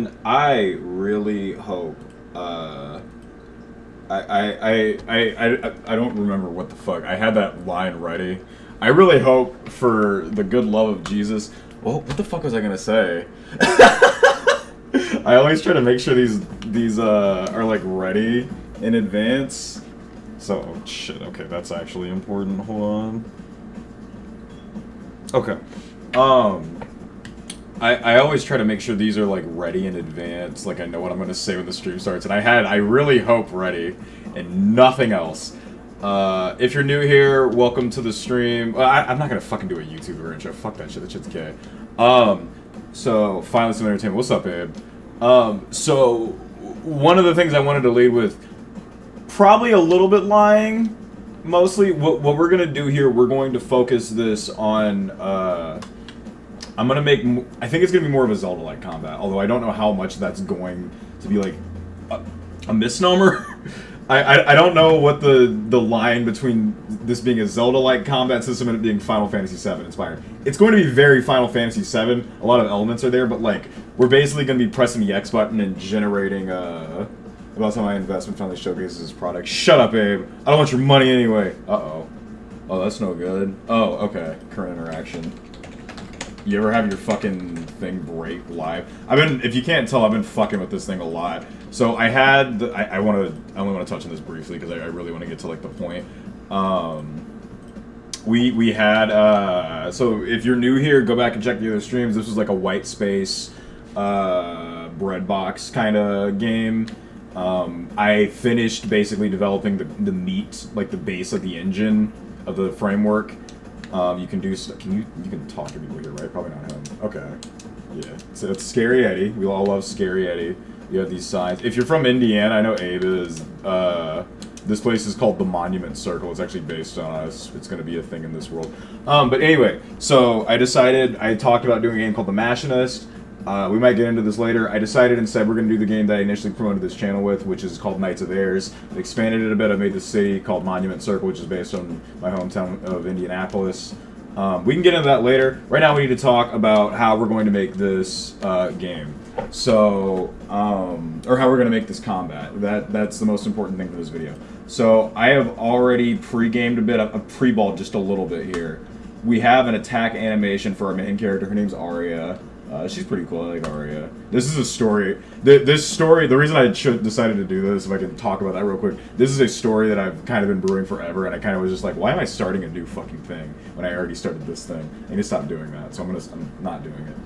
man, I really hope. I don't remember what the fuck. I had that line ready. I really hope for the good love of Jesus. Well, what the fuck was I gonna say? I always try to make sure these are like ready in advance. So oh, shit. Okay, that's actually important. Hold on. Okay. I always try to make sure these are like ready in advance, like I know what I'm gonna say when the stream starts, and I really hope ready, and nothing else. If you're new here, welcome to the stream. I'm not gonna fucking do a YouTuber intro. Fuck that shit. That shit's gay. So finally some entertainment. What's up, babe? So one of the things I wanted to lead with, probably a little bit lying, mostly. What we're gonna do here, we're going to focus this on. I'm gonna make. I think it's gonna be more of a Zelda-like combat, although I don't know how much that's going to be like a misnomer. I don't know what the line between this being a Zelda-like combat system and it being Final Fantasy VII inspired. It's going to be very Final Fantasy VII. A lot of elements are there, but like we're basically going to be pressing the X button and generating. About time my investment finally showcases his product. Shut up, Abe. I don't want your money anyway. Uh-oh. Oh, that's no good. Oh, okay. Current interaction. You ever have your fucking thing break live? If you can't tell, I've been fucking with this thing a lot. So I had, I only want to touch on this briefly because I really want to get to like the point. We had, so if you're new here, go back and check the other streams. This was like a white space, bread box kind of game. I finished basically developing the meat, like the base of the engine of the framework. You can do you can talk to people here, right? Probably not him. Okay. Yeah. So it's Scary Eddie. We all love Scary Eddie. You have these signs. If you're from Indiana, I know Abe is. This place is called the Monument Circle. It's actually based on us. It's going to be a thing in this world. But anyway, so I talked about doing a game called The Machinist. We might get into this later. I decided instead we're going to do the game that I initially promoted this channel with, which is called Knights of Airs. I expanded it a bit. I made this city called Monument Circle, which is based on my hometown of Indianapolis. We can get into that later. Right now we need to talk about how we're going to make this game. So, or how we're going to make this combat. That's the most important thing for this video. So, I have already pre-gamed a bit. I've pre-balled just a little bit here. We have an attack animation for our main character. Her name's Arya. She's pretty cool. I like Arya. This is a story. This story, the reason I decided to do this, if I can talk about that real quick, this is a story that I've kind of been brewing forever, and I kind of was just like, why am I starting a new fucking thing when I already started this thing? I need to stop doing that, so I'm not doing it.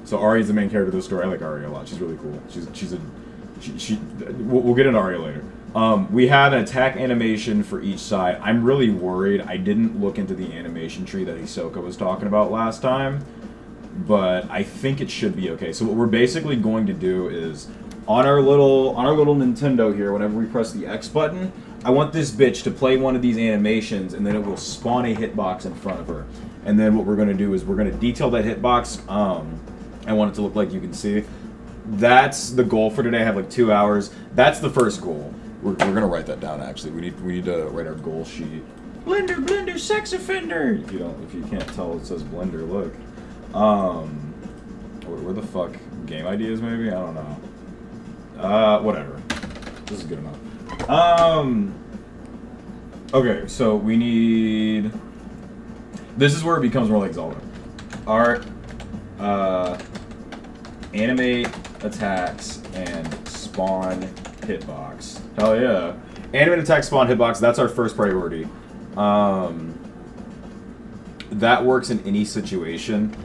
So Arya's the main character of this story. I like Arya a lot. She's really cool. We'll get into Arya later. We have an attack animation for each side. I'm really worried. I didn't look into the animation tree that Hisoka was talking about last time, but I think it should be okay. So what we're basically going to do is on our little Nintendo here, whenever we press the X button, I want this bitch to play one of these animations, and then it will spawn a hitbox in front of her. And then what we're going to do is we're going to detail that hitbox. I want it to look like you can see. That's the goal for today. I have like 2 hours. That's the first goal. We're going to write that down, actually. We need to write our goal sheet. Blender, sex offender! If you can't tell, it says Blender, look. Where the fuck? Game ideas, maybe? I don't know. Whatever. This is good enough. Okay, so we need... This is where it becomes more like Zelda. Art, animate attacks and spawn hitbox. Hell yeah. Animate attack, spawn hitbox, that's our first priority. That works in any situation.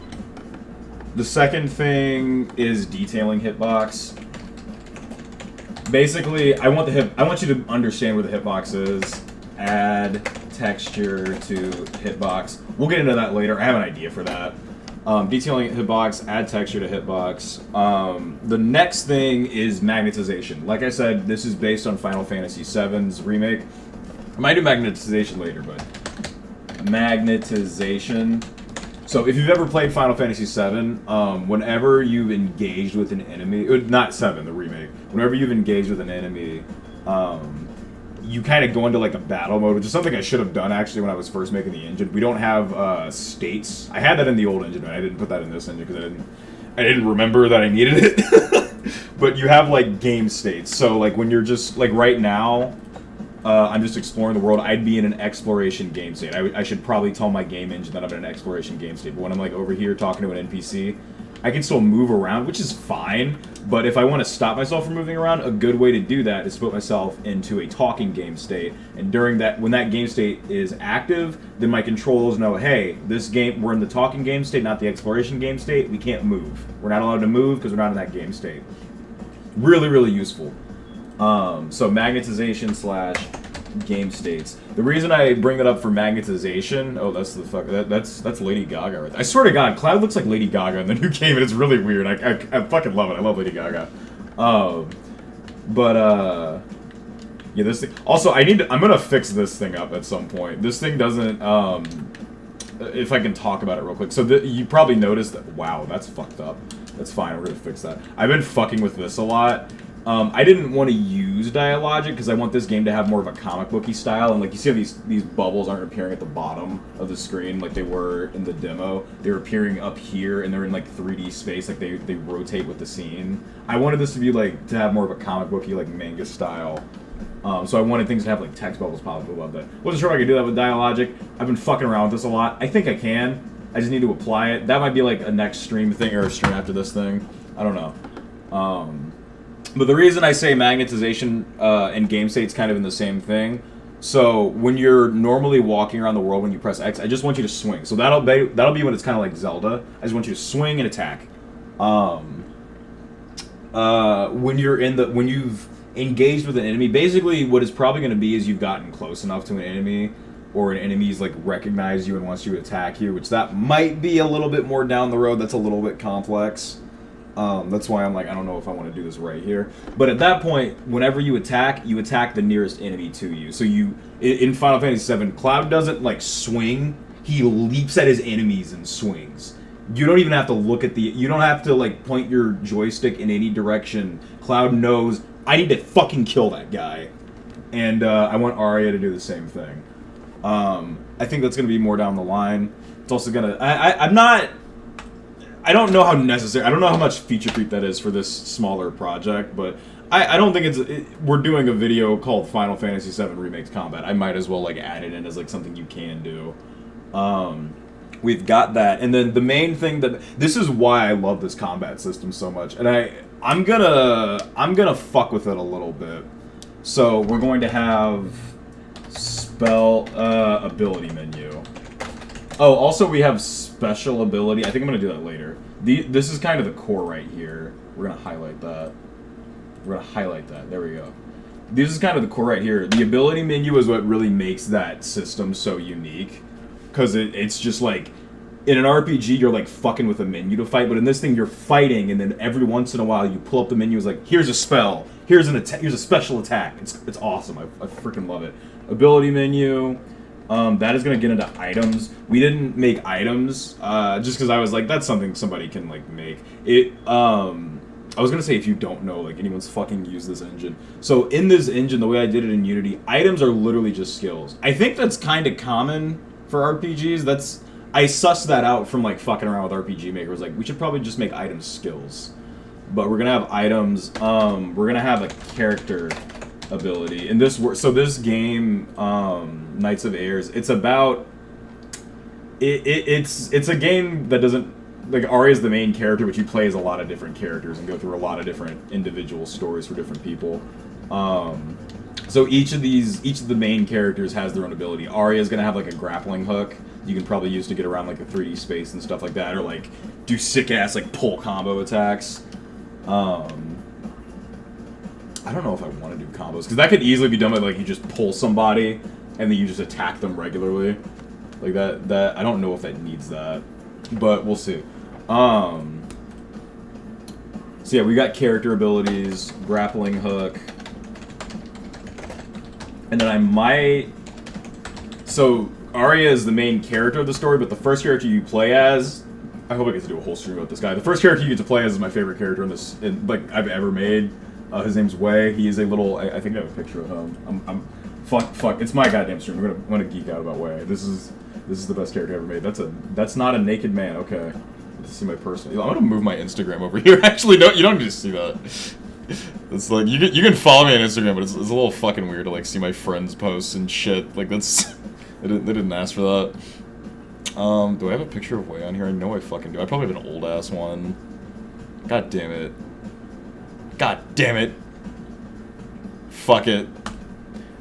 The second thing is detailing hitbox. Basically, I want you to understand where the hitbox is. Add texture to hitbox. We'll get into that later. I have an idea for that. Detailing hitbox, add texture to hitbox. The next thing is magnetization. Like I said, this is based on Final Fantasy VII's remake. I might do magnetization later, but magnetization. So if you've ever played Final Fantasy VII, whenever you've engaged with an enemy, not 7, the remake, whenever you've engaged with an enemy, you kind of go into like a battle mode, which is something I should have done actually when I was first making the engine. We don't have states. I had that in the old engine, but I didn't put that in this engine because I didn't remember that I needed it. But you have like game states. So like when you're just like right now, I'm just exploring the world. I'd be in an exploration game state. I should probably tell my game engine that I'm in an exploration game state. But when I'm like over here talking to an NPC, I can still move around, which is fine. But if I want to stop myself from moving around, a good way to do that is to put myself into a talking game state. And during that, when that game state is active, then my controls know, hey, this game, we're in the talking game state, not the exploration game state. We can't move. We're not allowed to move because we're not in that game state. Really, really useful. So magnetization / game states. The reason I bring that up for magnetization, oh, that's the fuck, that's Lady Gaga right there. I swear to God, Cloud looks like Lady Gaga in the new game, and it's really weird. I fucking love it. I love Lady Gaga. Yeah, this thing. Also, I'm gonna fix this thing up at some point. This thing doesn't. If I can talk about it real quick. So you probably noticed that. Wow, that's fucked up. That's fine. We're gonna fix that. I've been fucking with this a lot. I didn't want to use Dialogic because I want this game to have more of a comic booky style, and like you see how these bubbles aren't appearing at the bottom of the screen like they were in the demo. They're appearing up here, and they're in like 3D space, like they rotate with the scene. I wanted this to be like to have more of a comic booky like manga style. So I wanted things to have like text bubbles pop up above that. Wasn't sure if I could do that with Dialogic. I've been fucking around with this a lot. I think I can. I just need to apply it. That might be like a next stream thing or a stream after this thing. I don't know. But the reason I say magnetization and game state's kind of in the same thing. So when you're normally walking around the world when you press X, I just want you to swing. So that'll be when it's kind of like Zelda. I just want you to swing and attack. When you've engaged with an enemy, basically what it's probably going to be is you've gotten close enough to an enemy, or an enemy's like recognized you and wants you to attack you, which that might be a little bit more down the road. That's a little bit complex. That's why I'm like, I don't know if I want to do this right here. But at that point, whenever you attack the nearest enemy to you. So in Final Fantasy VII, Cloud doesn't like swing. He leaps at his enemies and swings. You don't even have to look at you don't have to like point your joystick in any direction. Cloud knows, I need to fucking kill that guy. And I want Arya to do the same thing. I think that's going to be more down the line. It's also going to... I don't know how necessary... I don't know how much feature creep that is for this smaller project, but I don't think we're doing a video called Final Fantasy VII Remake Combat. I might as well like add it in as like something you can do. We've got that. And then the main thing that... This is why I love this combat system so much. And I'm gonna fuck with it a little bit. So we're going to have... Spell ability menu. Oh, also we have special ability. I think I'm going to do that later. This is kind of the core right here. We're going to highlight that. There we go. This is kind of the core right here. The ability menu is what really makes that system so unique. Because it's just like, in an RPG, you're like fucking with a menu to fight, but in this thing, you're fighting, and then every once in a while, you pull up the menu, it's like, here's a spell, here's a special attack. It's awesome. I freaking love it. Ability menu. That is gonna get into items. We didn't make items, just because I was like, that's something somebody can like make. I was gonna say, if you don't know, like anyone's fucking used this engine. So in this engine, the way I did it in Unity, items are literally just skills. I think that's kind of common for RPGs. I sussed that out from like fucking around with RPG Maker. I was like, we should probably just make items skills. But we're gonna have items. We're gonna have a character ability. And this game, Knights of Airs, it's about it's a game that doesn't, like, Arya is the main character, but you play as a lot of different characters and go through a lot of different individual stories for different people. So each of the main characters has their own ability. Arya's gonna have like a grappling hook you can probably use to get around like a 3D space and stuff like that, or like do sick ass like pull combo attacks. I don't know if I want to do combos, because that could easily be done by like you just pull somebody and then you just attack them regularly. Like that I don't know if that needs that, but we'll see. So yeah, we got character abilities, grappling hook, and then I might... So Arya is the main character of the story, but the first character you play as... I hope I get to do a whole stream about this guy. The first character you get to play as is my favorite character like I've ever made. His name's Wei. He is a little... I think I have a picture of him. Fuck. It's my goddamn stream. I'm gonna geek out about Wei. This is the best character I ever made. That's not a naked man. Okay. What to see my personal. I'm gonna move my Instagram over here. Actually, no, you don't need to see that. It's like you can follow me on Instagram, but it's a little fucking weird to like see my friends' posts and shit. Like that's they didn't ask for that. Do I have a picture of Way on here? I know I fucking do. I probably have an old ass one. God damn it. God damn it. Fuck it.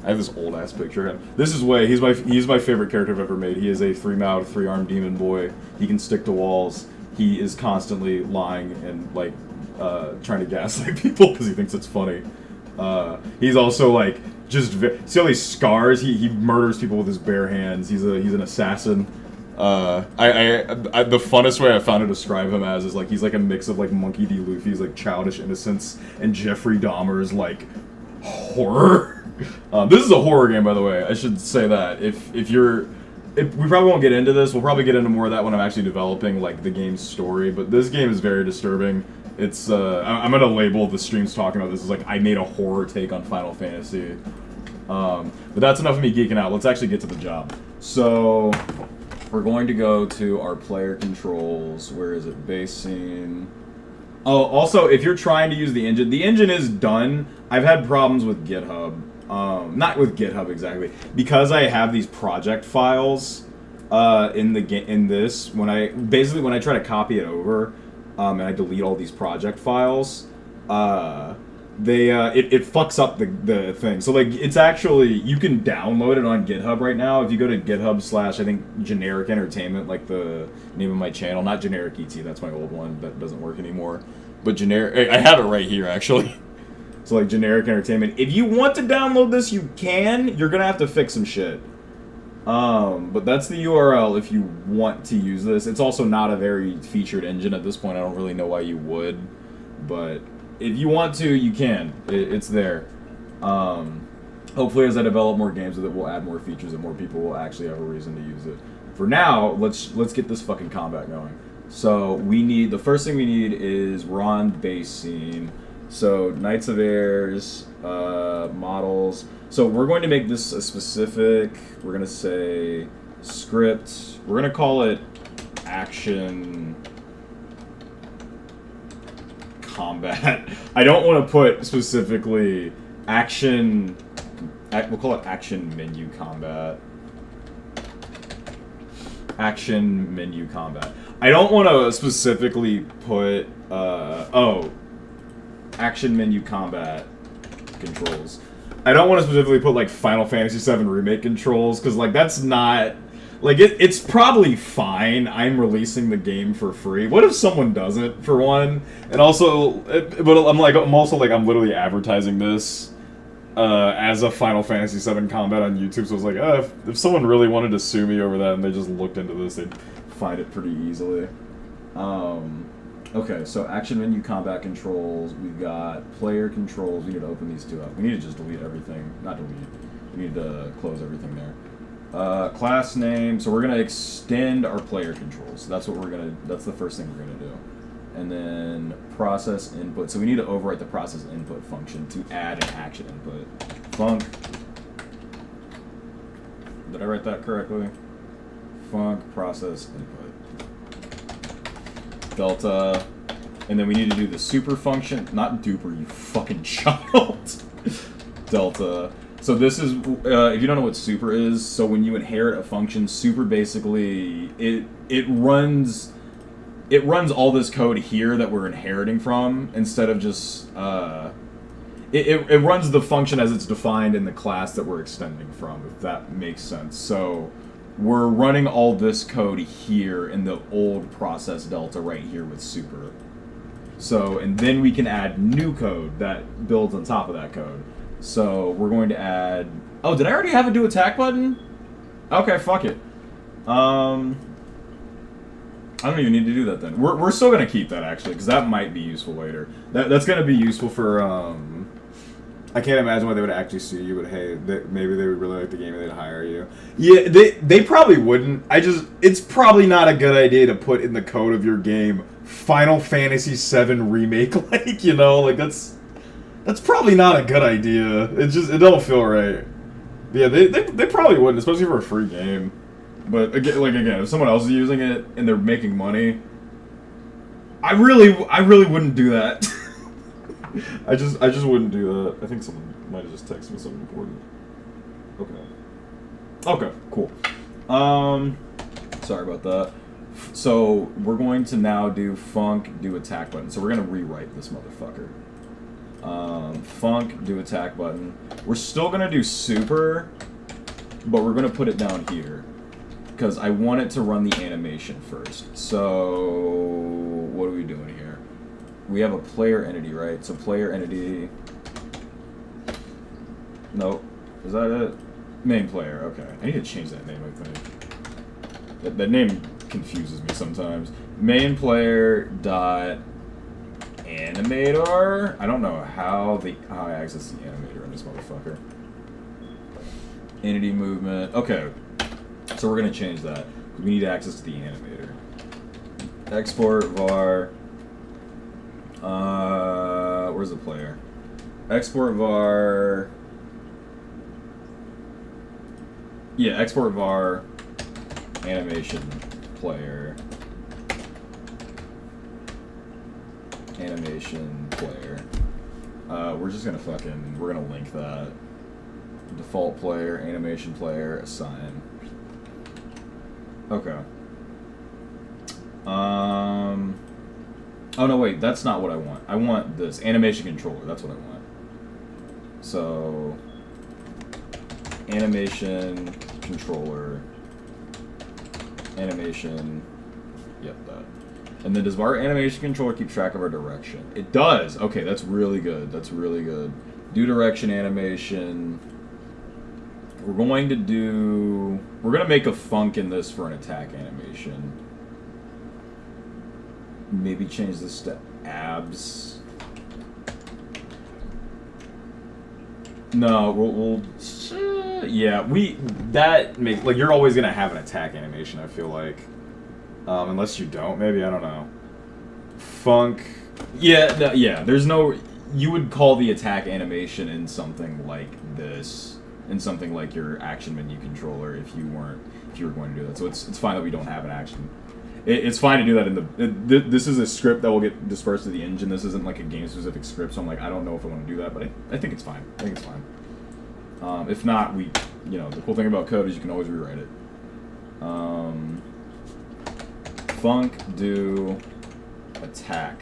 I have this old ass picture of him. This is Way. He's my favorite character I've ever made. He is a 3-mouthed, 3-armed demon boy. He can stick to walls. He is constantly lying and like trying to gaslight people because he thinks it's funny. He's also like just see all these scars. He murders people with his bare hands. He's an assassin. The funnest way I found to describe him as is like he's like a mix of like Monkey D. Luffy's like childish innocence and Jeffrey Dahmer's like horror. This is a horror game, by the way. I should say that. If we probably won't get into this. We'll probably get into more of that when I'm actually developing like the game's story. But this game is very disturbing. It's I'm gonna label the streams talking about this as like I made a horror take on Final Fantasy. But that's enough of me geeking out. Let's actually get to the job. So we're going to go to our player controls. Where is it? Base scene. Oh, also, if you're trying to use the engine is done. I've had problems with GitHub. Not with GitHub exactly, because I have these project files in this. When I try to copy it over, and I delete all these project files, it fucks up the thing. So like it's actually you can download it on GitHub right now. If you go to GitHub / I think Generic Entertainment, like the name of my channel, not Generic ET, that's my old one that doesn't work anymore. But Generic, I have it right here actually. So like Generic Entertainment. If you want to download this, you can. You're gonna have to fix some shit. But that's the URL if you want to use this. It's also not a very featured engine at this point. I don't really know why you would, but if you want to, you can. It's there. Hopefully, as I develop more games with it, we'll add more features and more people will actually have a reason to use it. For now, let's get this fucking combat going. So the first thing we need is we're on base scene. So Knights of Airs, models. So we're going to make this a specific, we're going to say script. We're going to call it action combat. I don't want to put specifically action, we'll call it action menu combat. Action menu combat. I don't want to specifically put, action menu combat controls. I don't want to specifically put like Final Fantasy VII Remake controls because like that's not like it's probably fine. I'm releasing the game for free. What if someone doesn't for one? And also, but I'm literally advertising this as a Final Fantasy VII combat on YouTube. So I was like, if someone really wanted to sue me over that and they just looked into this, they'd find it pretty easily. Okay, so action menu combat controls, we've got player controls, we need to open these two up. We need to just delete everything, not delete, we need to close everything there. Class name, so we're going to extend our player controls. That's the first thing we're going to do. And then process input, so we need to overwrite the process input function to add an action input. Func, did I write that correctly? Func process input. Delta, and then we need to do the super function, not duper, you fucking child. Delta. So this is, if you don't know what super is, so when you inherit a function, super basically, it runs all this code here that we're inheriting from, instead of just, it runs the function as it's defined in the class that we're extending from, if that makes sense. So we're running all this code here in the old process delta right here with super. So, and then we can add new code that builds on top of that code. So we're going to add, oh, did I already have a do attack button? Okay, fuck it. I don't even need to do that then. We're still going to keep that actually, because that might be useful later. That's going to be useful for, I can't imagine why they would actually sue you, but hey, maybe they would really like the game and they'd hire you. Yeah, they probably wouldn't. It's probably not a good idea to put in the code of your game Final Fantasy VII Remake, like, you know, like that's probably not a good idea. It don't feel right. Yeah, they probably wouldn't, especially for a free game. But again, if someone else is using it and they're making money, I really wouldn't do that. I just wouldn't do that. I think someone might have just texted me something important. Okay, cool. Sorry about that. So we're going to now do func, do attack button. So we're gonna rewrite this motherfucker. Func, do attack button. We're still gonna do super, but we're gonna put it down here because I want it to run the animation first. So what are we doing here? We have a player entity, right? So player entity. Nope. Is that it? Main player. Okay. I need to change that name. I think that name confuses me sometimes. Main player dot animator. I don't know how I access the animator in this motherfucker. Entity movement. Okay. So we're gonna change that. We need access to the animator. Export var. Where's the player? Export var. Yeah, export var animation player. Animation player. We're just gonna we're gonna link that. Default player, animation player, assign. Okay. Oh no, wait, that's not what I want. I want this animation controller. That's what I want. So, animation controller, animation. Yep, that. And then does our animation controller keep track of our direction? It does. Okay, that's really good. That's really good. Do direction animation. We're going to make a func in this for an attack animation. Maybe change this to abs. No, we'll yeah, that makes, like, you're always gonna have an attack animation, I feel like. Unless you don't, maybe, I don't know. Func. Yeah, no, yeah, there's no, you would call the attack animation in something like this. In something like your action menu controller if you were going to do that. So it's fine that we don't have an action. It's fine to do that in this is a script that will get dispersed to the engine. This isn't like a game specific script, so I'm like, I don't know if I want to do that, but I think it's fine. I think it's fine. If not, the cool thing about code is you can always rewrite it. Func do attack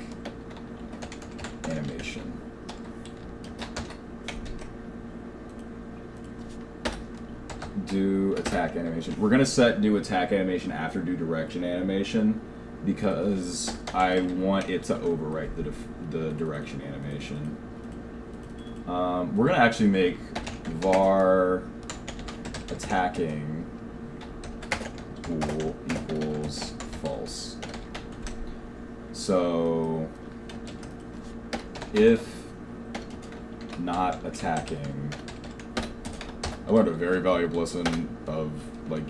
animation. Do attack animation. We're gonna set do attack animation after do direction animation because I want it to overwrite the direction animation. We're gonna actually make var attacking equals false. So if not attacking. I learned a very valuable lesson of, like,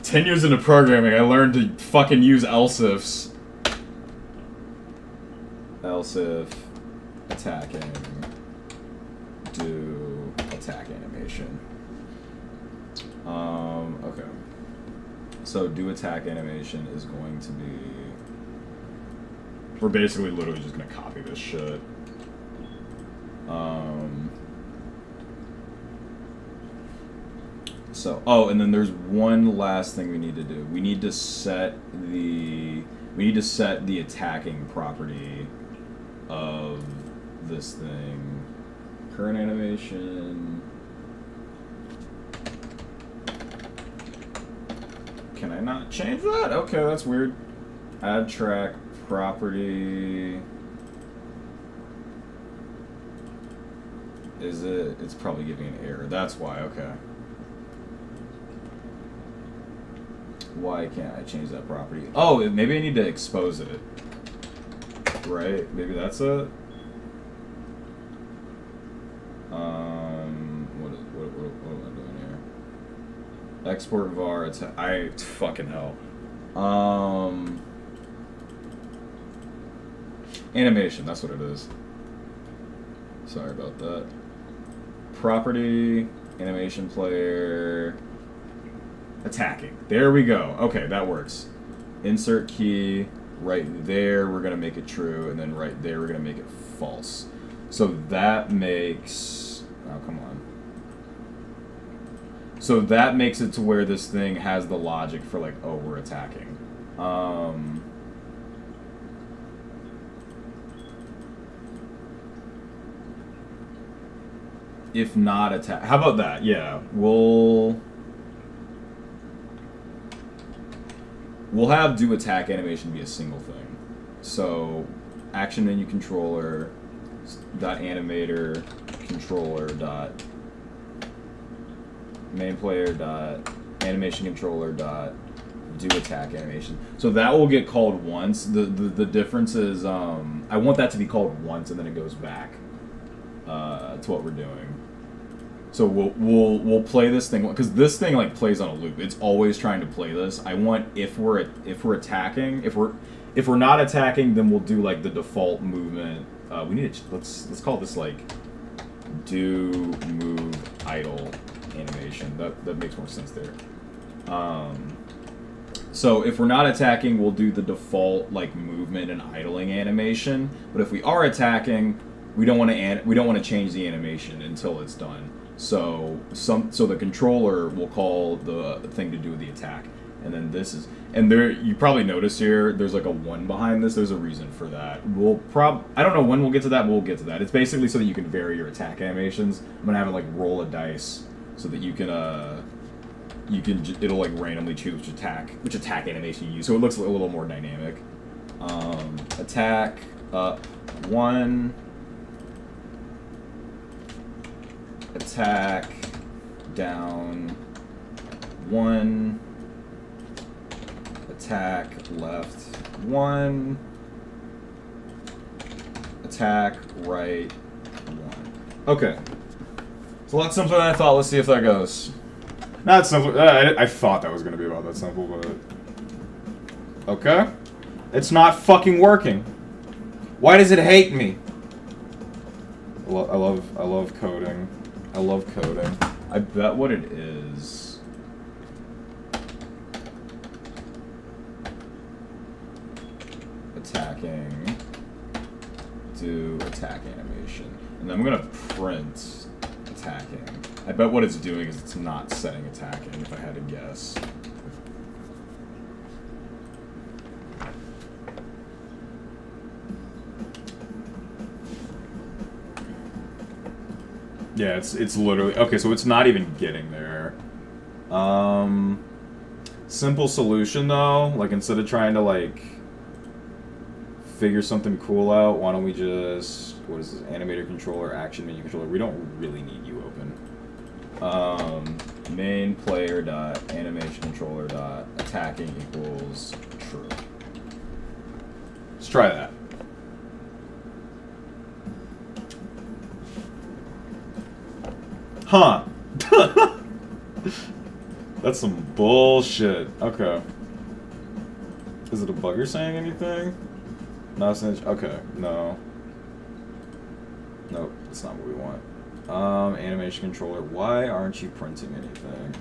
10 years into programming, I learned to fucking use else ifs. Else if attacking do attack animation. Okay. So do attack animation is going to be... We're basically literally just gonna copy this shit. So, oh, and then there's one last thing we need to do. We need to set the attacking property of this thing. Current animation. Can I not change that? Okay, that's weird. Add track property. Is it? It's probably giving an error. That's why, okay. Why can't I change that property? Oh, maybe I need to expose it. Right? Maybe that's it? What am I doing here? Export var, fucking hell. Animation, that's what it is. Sorry about that. Property, animation player, attacking. There we go. Okay, that works. Insert key. right there we're gonna make it true, and then right there we're gonna make it false. So that makes, oh come on. So that makes it to where this thing has the logic for like, oh, we're attacking. If not attack, how about that? Yeah, we'll have do attack animation be a single thing. So action menu controller dot animator controller dot main player dot animation controller dot do attack animation. So that will get called once. The difference is I want that to be called once and then it goes back to what we're doing. So we'll play this thing because this thing like plays on a loop. It's always trying to play this. I want if we're attacking, if we're not attacking, then we'll do like the default movement. We need to let's call this like do move idle animation. That makes more sense there. So if we're not attacking, we'll do the default like movement and idling animation. But if we are attacking, we don't want to change the animation until it's done. So the controller will call the thing to do the attack, and then this is, and there you probably notice here there's like a 1 behind this. There's a reason for that. I don't know when we'll get to that, but we'll get to that. It's basically so that you can vary your attack animations. I'm gonna have it like roll a dice so that you can it'll like randomly choose which attack animation you use, so it looks a little more dynamic. Attack up 1. Attack down 1. Attack left 1. Attack right 1. Okay. It's a lot simpler than I thought. Let's see if that goes. Not simple. I thought that was going to be about that simple, but... Okay. It's not fucking working. Why does it hate me? I love coding. I love coding. I bet what it is... Attacking. Do attack animation. And then I'm going to print attacking. I bet what it's doing is it's not setting attacking, if I had to guess. Yeah, it's literally... Okay, so it's not even getting there. Simple solution, though. Like, instead of trying to, like, figure something cool out, why don't we just... What is this? Animator controller, action menu controller. We don't really need you open. Main player dot animation controller dot attacking equals true. Let's try that. Huh. That's some bullshit. Okay. Is it a bugger saying anything? Not saying. Okay. No. Nope. That's not what we want. Animation controller. Why aren't you printing anything?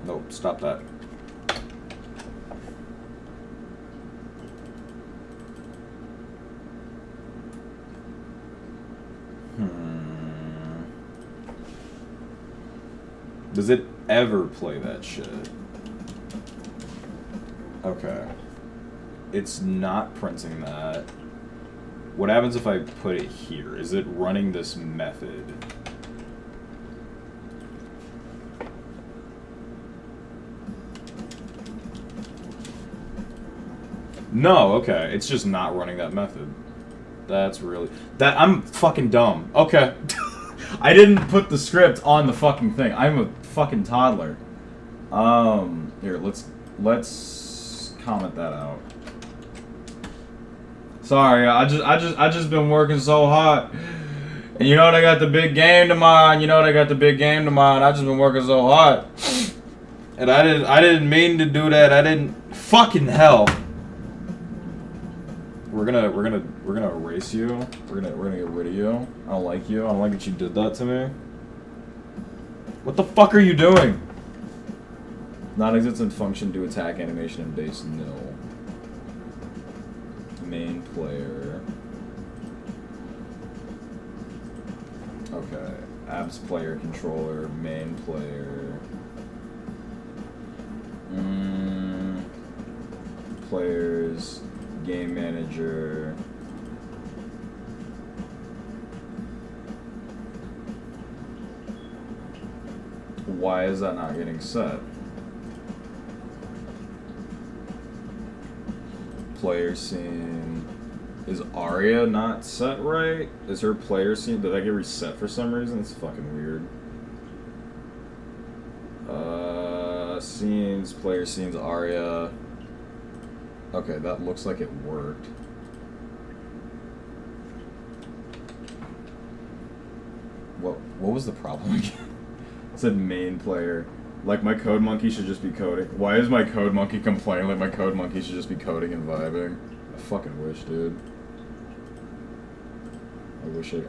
Nope. Stop that. Does it ever play that shit? Okay. It's not printing that. What happens if I put it here? Is it running this method? No, okay. It's just not running that method. That's really... I'm fucking dumb. Okay. I didn't put the script on the fucking thing. I'm a fucking toddler. Here, let's comment that out. Sorry, I just been working so hard. And you know they got the big game tomorrow, and I just been working so hard. And I didn't mean to do that. I didn't fucking hell. We're gonna erase you. We're gonna get rid of you. I don't like you. I don't like that you did that to me. What the fuck are you doing? Non-existent function to attack animation and base nil. Main player. Okay. Apps player controller, main player. Players, game manager. Why is that not getting set? Player scene. Is Aria not set right? Is her player scene? Did I get reset for some reason? It's fucking weird. Scenes, player scenes, Aria. Okay, that looks like it worked. What was the problem again? It said main player. Like my code monkey should just be coding. Why is my code monkey complaining like my code monkey should just be coding and vibing? I fucking wish, dude. I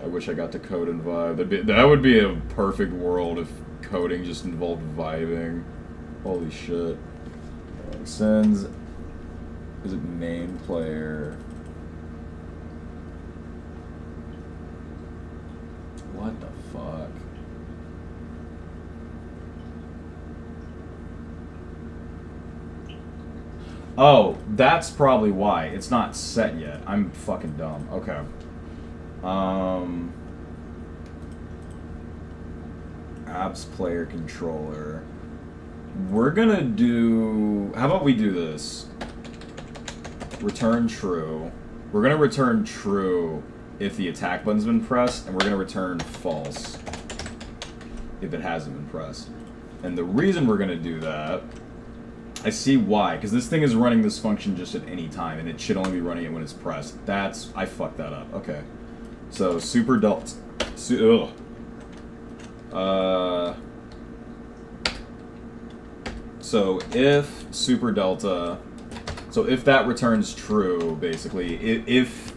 wish I got to code and vibe. That would be a perfect world if coding just involved vibing. Holy shit. Sends. Is it main player? What the fuck? Oh, that's probably why. It's not set yet. I'm fucking dumb. Okay. Apps player controller. We're gonna do... How about we do this? Return true. We're gonna return true if the attack button's been pressed, and we're gonna return false if it hasn't been pressed. And the reason we're gonna do that... I see why, because this thing is running this function just at any time, and it should only be running it when it's pressed. I fucked that up. Okay. So, super delta... So, if super delta... So, if that returns true, basically, if...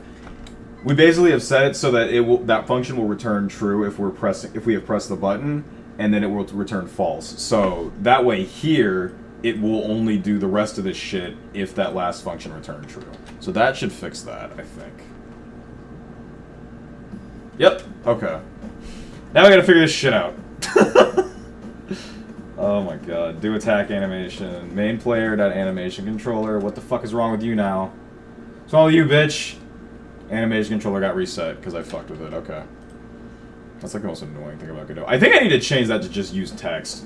We basically have set it so that that function will return true if we have pressed the button, and then it will return false. So, that way here... it will only do the rest of this shit if that last function returned true. So that should fix that, I think. Yep, okay. Now we gotta figure this shit out. Oh my god. Do attack animation. Main player.animation controller. What the fuck is wrong with you now? What's wrong with you, bitch? Animation controller got reset because I fucked with it. Okay. That's like the most annoying thing about Godot. I think I need to change that to just use text.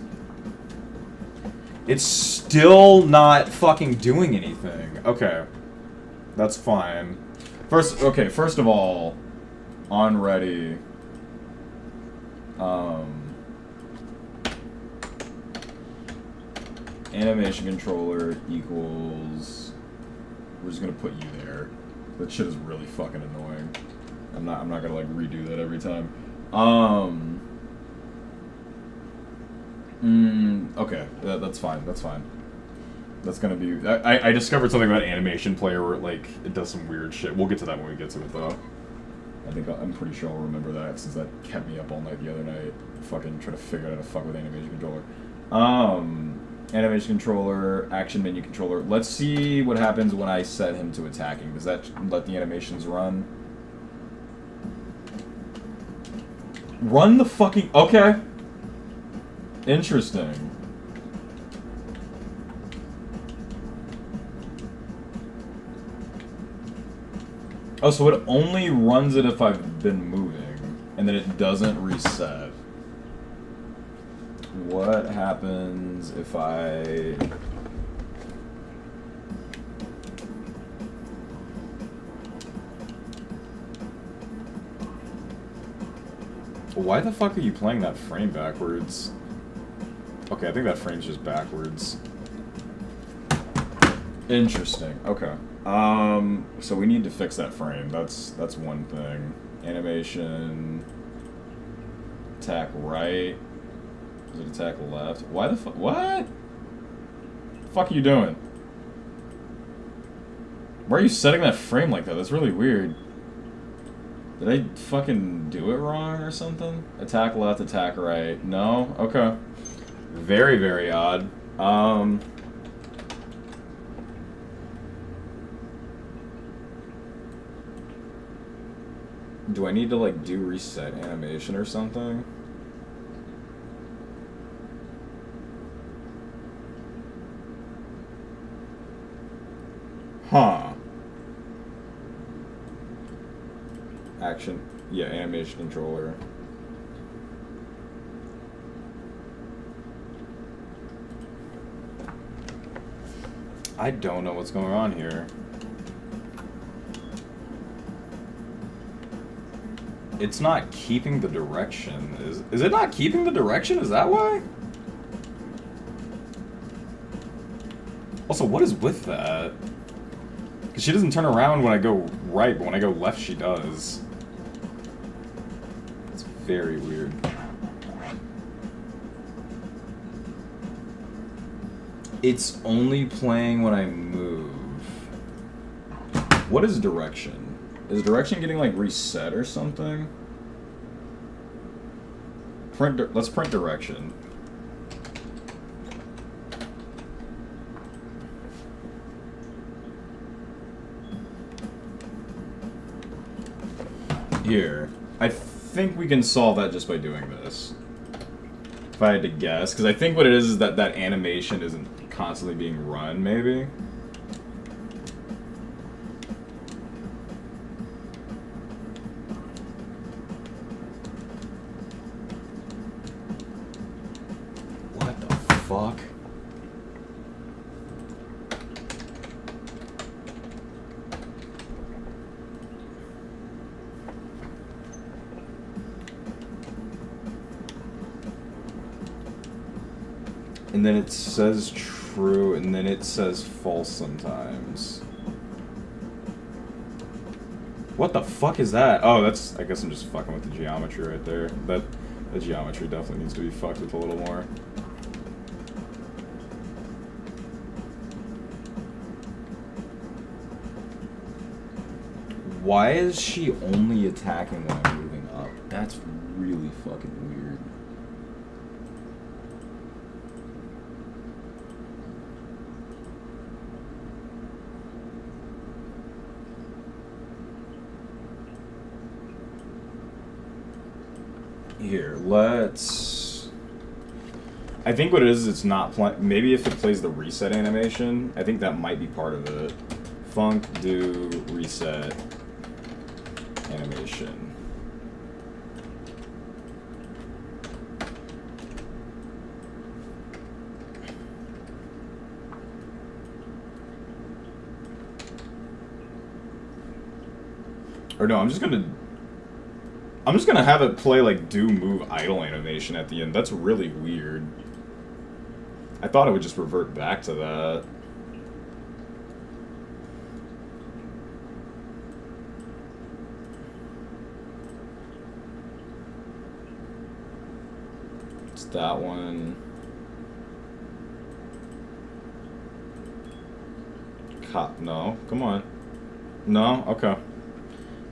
It's still not fucking doing anything. Okay. That's fine. First of all, on ready. Animation controller equals... We're just gonna put you there. That shit is really fucking annoying. I'm not gonna like redo that every time. Okay, that's fine, that's fine. That's gonna be... I discovered something about animation player where, like, it does some weird shit. We'll get to that when we get to it, though. I'm pretty sure I'll remember that, since that kept me up all night the other night. Fucking trying to figure out how to fuck with animation controller. Animation controller, action menu controller. Let's see what happens when I set him to attacking. Does that let the animations run? Run the fucking... Okay. Interesting. Oh, so it only runs it if I've been moving, and then it doesn't reset. What happens if I... Why the fuck are you playing that frame backwards? Okay, I think that frame's just backwards. Interesting. Okay. So we need to fix that frame. That's one thing. Animation. Attack right. Is it attack left? Why the fuck? What? The fuck are you doing? Why are you setting that frame like that? That's really weird. Did I fucking do it wrong or something? Attack left, attack right. No? Okay. Very, very odd. Um... Do I need to, like, do reset animation or something? Huh. Action. Yeah, animation controller. I don't know what's going on here. It's not keeping the direction. Is it not keeping the direction? Is that why? Also, what is with that? Because she doesn't turn around when I go right, but when I go left, she does. It's very weird. It's only playing when I move. What is direction? Is direction getting, like, reset or something? Let's print direction. Here. I think we can solve that just by doing this. If I had to guess. Because I think what it is that that animation isn't constantly being run, maybe? What the fuck? And then it says true, and then it says false sometimes. What the fuck is that? Oh, that's... I guess I'm just fucking with the geometry right there. The geometry definitely needs to be fucked with a little more. Why is she only attacking when I'm moving up? That's really fucking weird. Here, let's... I think what it is it's not maybe if it plays the reset animation, I think that might be part of it. Func do reset animation. Or no, I'm just gonna have it play like do move idle animation at the end. That's really weird. I thought it would just revert back to that. It's that one. No, come on. No? Okay.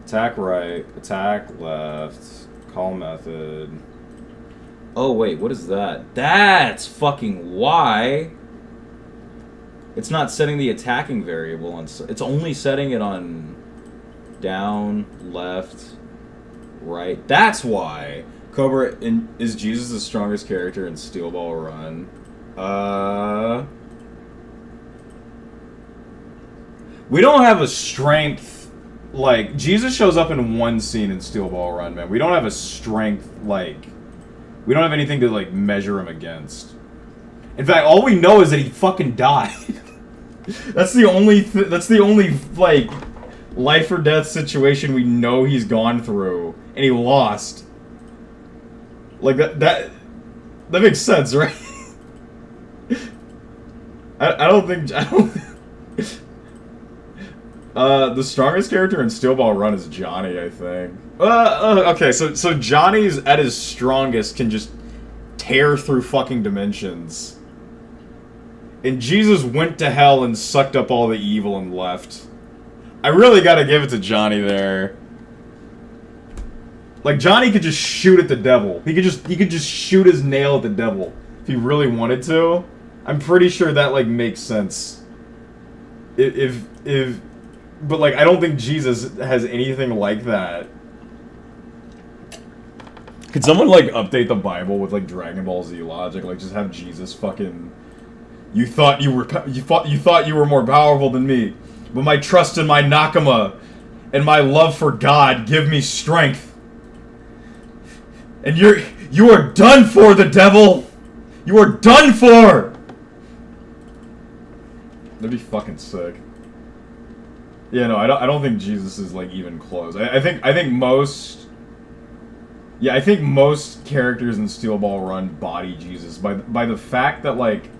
Attack right, attack left, call method. Oh wait, what is that? That's fucking why. It's not setting the attacking variable on... It's only setting it on down, left, right. That's why. Cobra, is Jesus the strongest character in Steel Ball Run? We don't have a strength... Like, Jesus shows up in one scene in Steel Ball Run, man. We don't have a strength, like... We don't have anything to, like, measure him against. In fact, all we know is that he fucking died. That's the only, like, life or death situation we know he's gone through. And he lost. Like, that makes sense, right? I don't think... the strongest character in Steel Ball Run is Johnny, I think. Okay, so Johnny's at his strongest can just tear through fucking dimensions. And Jesus went to hell and sucked up all the evil and left. I really gotta give it to Johnny there. Like, Johnny could just shoot at the devil. He could just shoot his nail at the devil if he really wanted to. I'm pretty sure that like makes sense. If but like I don't think Jesus has anything like that. Could someone like update the Bible with like Dragon Ball Z logic? Like just have Jesus fucking. You thought you were more powerful than me, but my trust in my Nakama and my love for God give me strength. And you are done for, the devil. You are done for. That'd be fucking sick. Yeah, no, I don't think Jesus is like even close. I think most. Yeah, I think most characters in Steel Ball Run body Jesus by the fact that like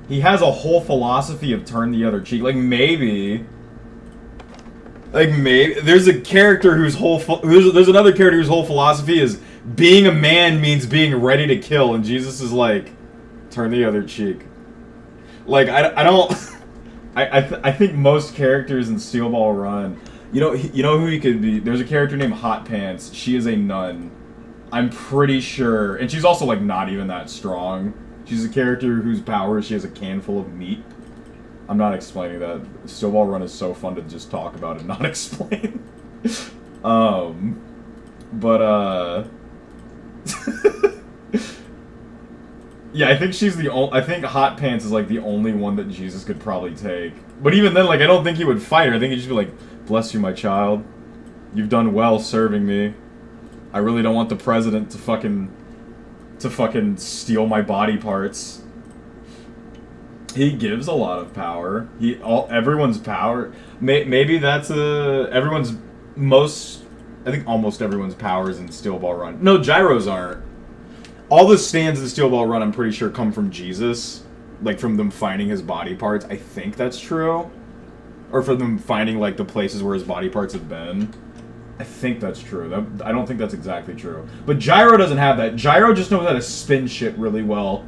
he has a whole philosophy of turn the other cheek. Like maybe there's a character whose whole there's another character whose whole philosophy is being a man means being ready to kill, and Jesus is like turn the other cheek. Like I don't I think most characters in Steel Ball Run, you know who he could be. There's a character named Hot Pants. She is a nun. I'm pretty sure, and she's also like not even that strong. She's a character whose power she has a can full of meat. I'm not explaining that. Steel Ball Run is so fun to just talk about and not explain. Yeah, I think she's the only. I think Hot Pants is like the only one that Jesus could probably take. But even then, like I don't think he would fight her. I think he'd just be like, "Bless you, my child. You've done well serving me. I really don't want the president to fucking steal my body parts." He gives a lot of power. Everyone's power. Maybe that's everyone's most. I think almost everyone's powers in Steel Ball Run. No, gyros aren't. All the stands in Steel Ball Run, I'm pretty sure, come from Jesus, like from them finding his body parts. I think that's true, or from them finding like the places where his body parts have been. I think that's true. I don't think that's exactly true. But Gyro doesn't have that. Gyro just knows how to spin shit really well.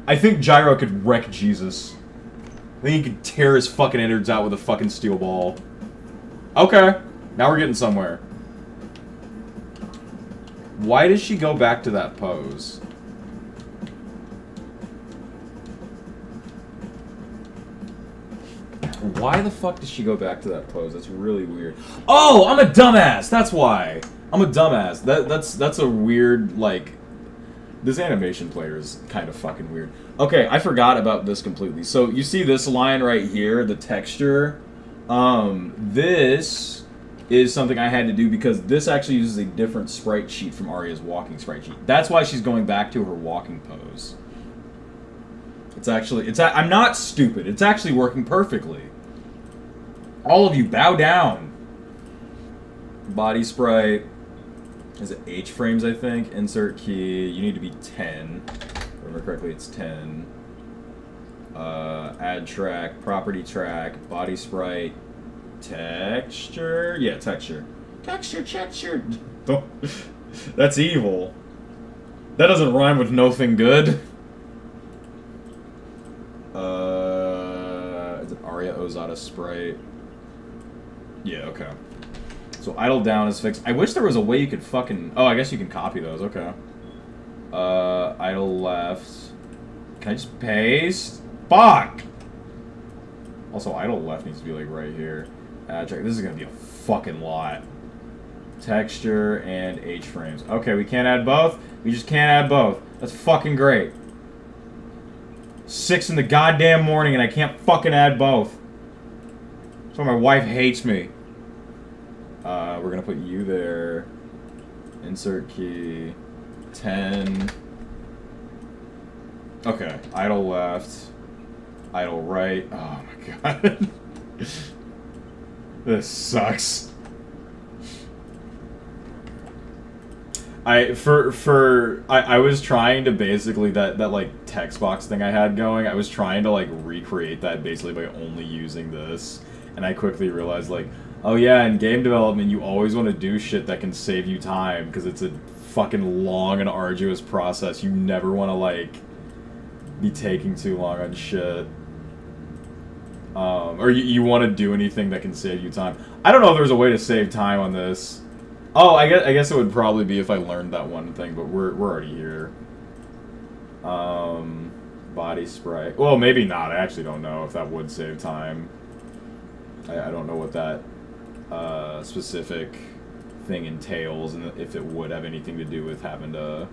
I think Gyro could wreck Jesus. I think he could tear his fucking innards out with a fucking steel ball. Okay. Now we're getting somewhere. Why does she go back to that pose? Why the fuck does she go back to that pose? That's really weird. Oh, I'm a dumbass. That's why. I'm a dumbass. That's a weird, like, this animation player is kind of fucking weird. Okay, I forgot about this completely. So you see this line right here, the texture. This is something I had to do because this actually uses a different sprite sheet from Arya's walking sprite sheet. That's why she's going back to her walking pose. I'm not stupid. It's actually working perfectly. All of you, bow down. Body sprite. Is it H frames, I think? Insert key. You need to be 10. If I remember correctly, it's 10. Add track, property track, body sprite, texture. Yeah, texture. Texture. That's evil. That doesn't rhyme with nothing good. Is it Arya Ozada sprite? Yeah, okay. So idle down is fixed. I wish there was a way you could fucking... Oh, I guess you can copy those, okay. Idle left. Can I just paste? Fuck! Also, idle left needs to be like right here. Check. This is gonna be a fucking lot. Texture and H frames. Okay, we can't add both. We just can't add both. That's fucking great. 6 in the goddamn morning and I can't fucking add both. That's why my wife hates me. We're gonna put you there. Insert key. 10. Okay. Idle left. Idle right. Oh my god. This sucks. I was trying to basically that like text box thing I had going, I was trying to like recreate that basically by only using this, and I quickly realized like, oh yeah, in game development you always want to do shit that can save you time because it's a fucking long and arduous process. You never want to like be taking too long on shit. Or you want to do anything that can save you time. I don't know if there's a way to save time on this. Oh, I guess it would probably be if I learned that one thing, but we're already here. Body sprite. Well, maybe not. I actually don't know if that would save time. I don't know what that specific thing entails, and if it would have anything to do with having to.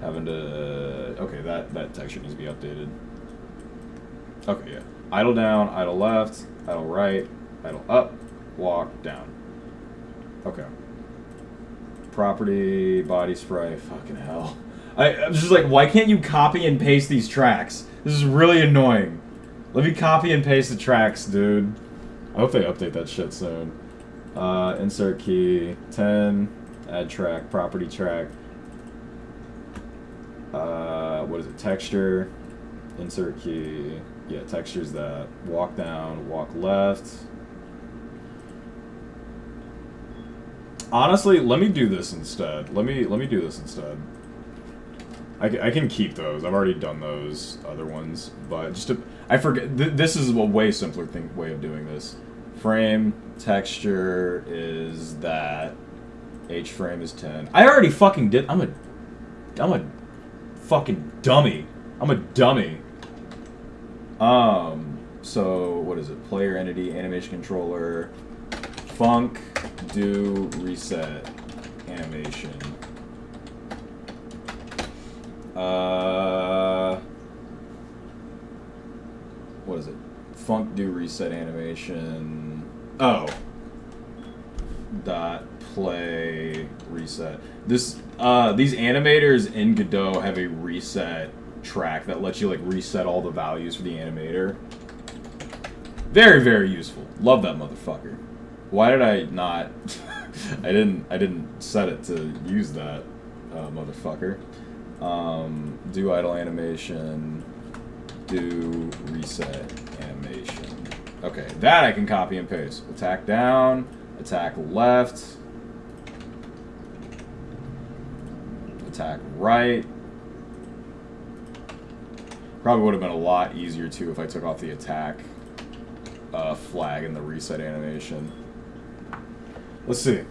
Okay, that texture needs to be updated. Okay, yeah. Idle down, idle left, idle right, idle up, walk down. Okay. Property, body sprite, fucking hell. I'm just like, why can't you copy and paste these tracks? This is really annoying. Let me copy and paste the tracks, dude. I hope they update that shit soon. Insert key, 10, add track, property track. What is it? Texture, insert key. Yeah, texture's that. Walk down, walk left. Honestly, let me do this instead. Let me do this instead. I can keep those. I've already done those other ones, but just to, I forget. This is a way simpler way of doing this. Frame texture is that. H frame is 10. I already fucking did. I'm a fucking dummy. I'm a dummy. So what is it? Player entity, animation controller, func, do, reset, animation. What is it? Func, do, reset, animation. Oh. Dot play reset. These animators in Godot have a reset track that lets you like reset all the values for the animator. Very, very useful. Love that motherfucker. Why did I not? I didn't set it to use that motherfucker. Do idle animation. Do reset animation. Okay, that I can copy and paste. Attack down. Attack left. Attack right. Probably would have been a lot easier too if I took off the attack flag in the reset animation. Let's see.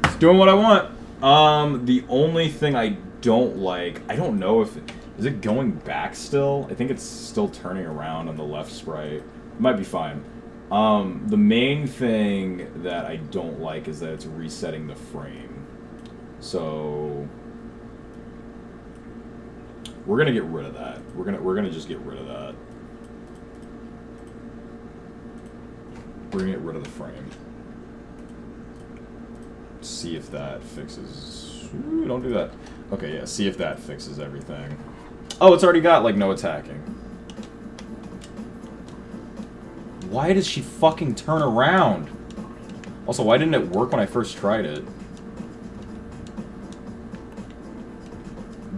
It's doing what I want. The only thing I don't like, I don't know if is it going back still? I think it's still turning around on the left sprite. It might be fine. The main thing that I don't like is that it's resetting the frame. So we're gonna get rid of that. We're gonna just get rid of that. We're gonna get rid of the frame. See if that fixes. Ooh, don't do that. Okay, yeah. See if that fixes everything. Oh, it's already got like no attacking. Why does she fucking turn around? Also, why didn't it work when I first tried it?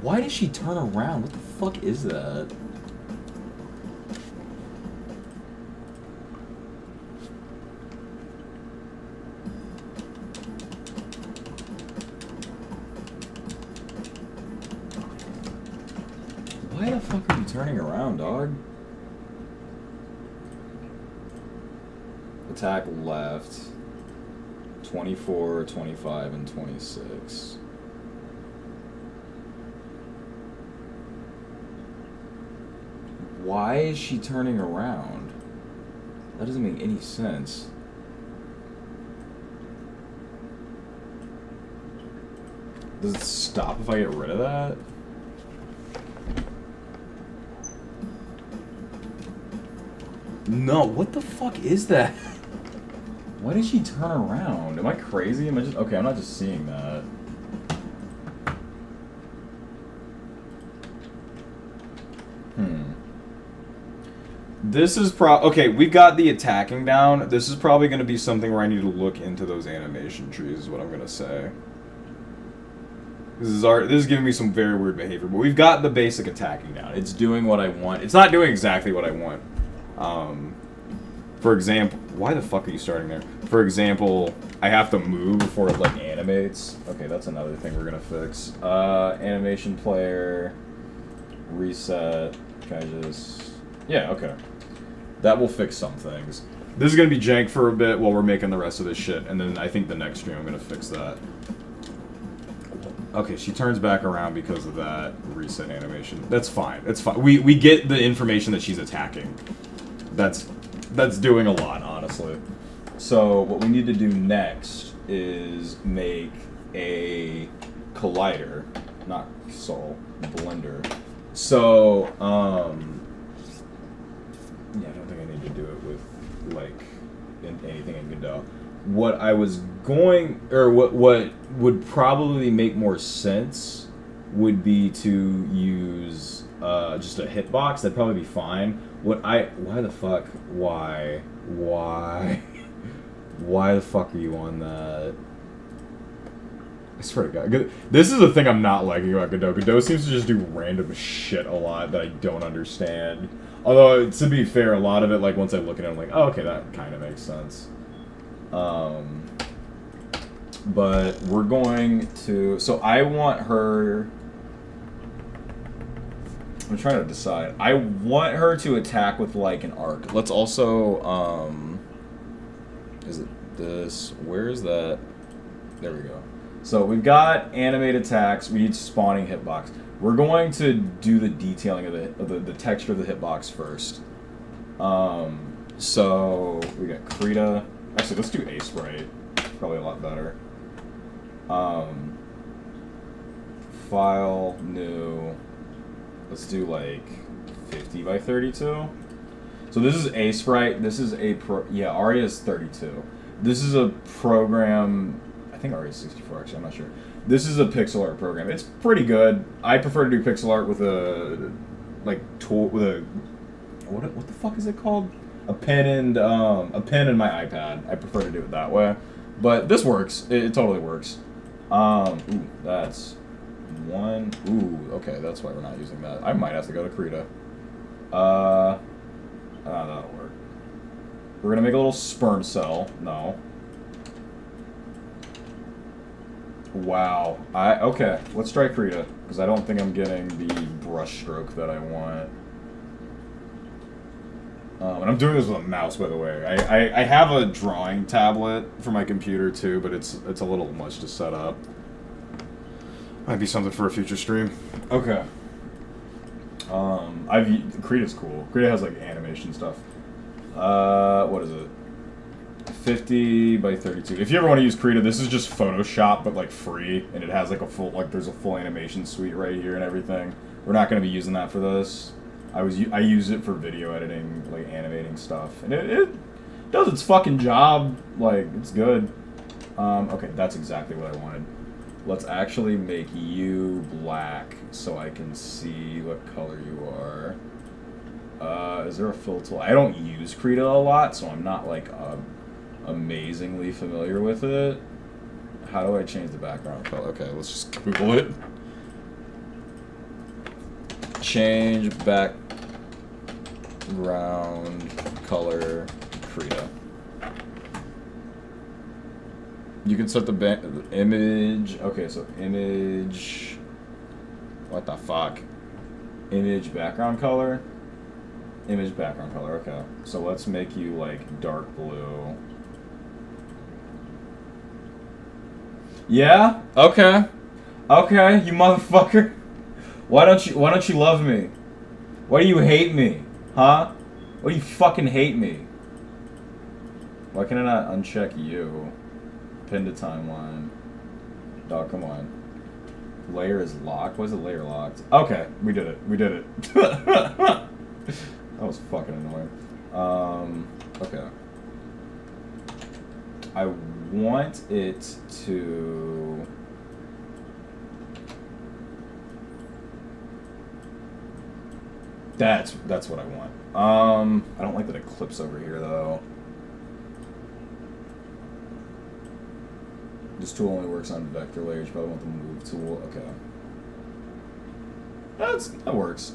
Why does she turn around? What the fuck is that? Why the fuck are you turning around, dog? Attack left. 24, 25, and 26. Why is she turning around? That doesn't make any sense. Does it stop if I get rid of that? No, what the fuck is that? Why did she turn around? Am I crazy? Am I just... Okay, I'm not just seeing that. This is okay, we've got the attacking down. This is probably going to be something where I need to look into those animation trees, is what I'm going to say. This is giving me some very weird behavior, but we've got the basic attacking down. It's doing what I want. It's not doing exactly what I want. For example, why the fuck are you starting there? For example, I have to move before it like animates. Okay, that's another thing we're gonna fix. Animation player, reset. Can I just? Yeah, okay. That will fix some things. This is going to be jank for a bit while we're making the rest of this shit, and then I think the next stream I'm going to fix that. Okay, she turns back around because of that reset animation. That's fine. It's fine. We get the information that she's attacking. That's doing a lot, honestly. So what we need to do next is make a collider, not soul, blender. So, yeah, I don't think I need to do it with, like, anything in Godot. What I was going, or what would probably make more sense would be to use just a hitbox. That'd probably be fine. Why the fuck, why the fuck are you on that? I swear to God. This is the thing I'm not liking about Godot. Godot seems to just do random shit a lot that I don't understand. Although, to be fair, a lot of it, like, once I look at it, I'm like, oh, okay, that kind of makes sense. But we're going to... So I want her... I'm trying to decide. I want her to attack with, like, an arc. Let's also, is it this? Where is that? There we go. So we've got animate attacks. We need spawning hitbox. We're going to do the detailing of the texture of the hitbox first. So we got Krita. Actually, let's do A sprite. Probably a lot better. File, new. Let's do like 50 by 32. So this is A sprite. This is a yeah, Aria is 32. This is a program. I think Aria is 64. Actually, I'm not sure. This is a pixel art program. It's pretty good. I prefer to do pixel art with a tool with a what the fuck is it called? A pen and my iPad. I prefer to do it that way, but this works. It totally works. Ooh, that's one. Ooh, okay, that's why we're not using that. I might have to go to Krita. That'll work. We're gonna make a little sperm cell. No. Wow. Okay. Let's try Krita because I don't think I'm getting the brush stroke that I want. And I'm doing this with a mouse, by the way. I have a drawing tablet for my computer too, but it's a little much to set up. Might be something for a future stream. Okay. Krita's cool. Krita has like animation stuff. What is it? 50 by 32. If you ever want to use Krita, this is just Photoshop, but like free, and it has like a full, like there's a full animation suite right here and everything. We're not going to be using that for this. I use it for video editing, like animating stuff, and it does its fucking job. Like, it's good. Okay, that's exactly what I wanted. Let's actually make you black so I can see what color you are. Is there a fill tool? I don't use Krita a lot, so I'm not like amazingly familiar with it. How do I change the background color? Okay, let's just Google it. Change background color Krita. You can set the image. Okay, so image. What the fuck? Image background color. Image background color. Okay, so let's make you like dark blue. Yeah. Okay. Okay, you motherfucker. Why don't you love me? Why do you hate me? Huh? Why do you fucking hate me? Why can I not uncheck you? Pin to timeline. Dog, come on. Layer is locked? Why is the layer locked? Okay, we did it. We did it. That was fucking annoying. Okay. I want it to... That's what I want. I don't like that it clips over here though. This tool only works on vector layers. You probably want the move tool. Okay. That works.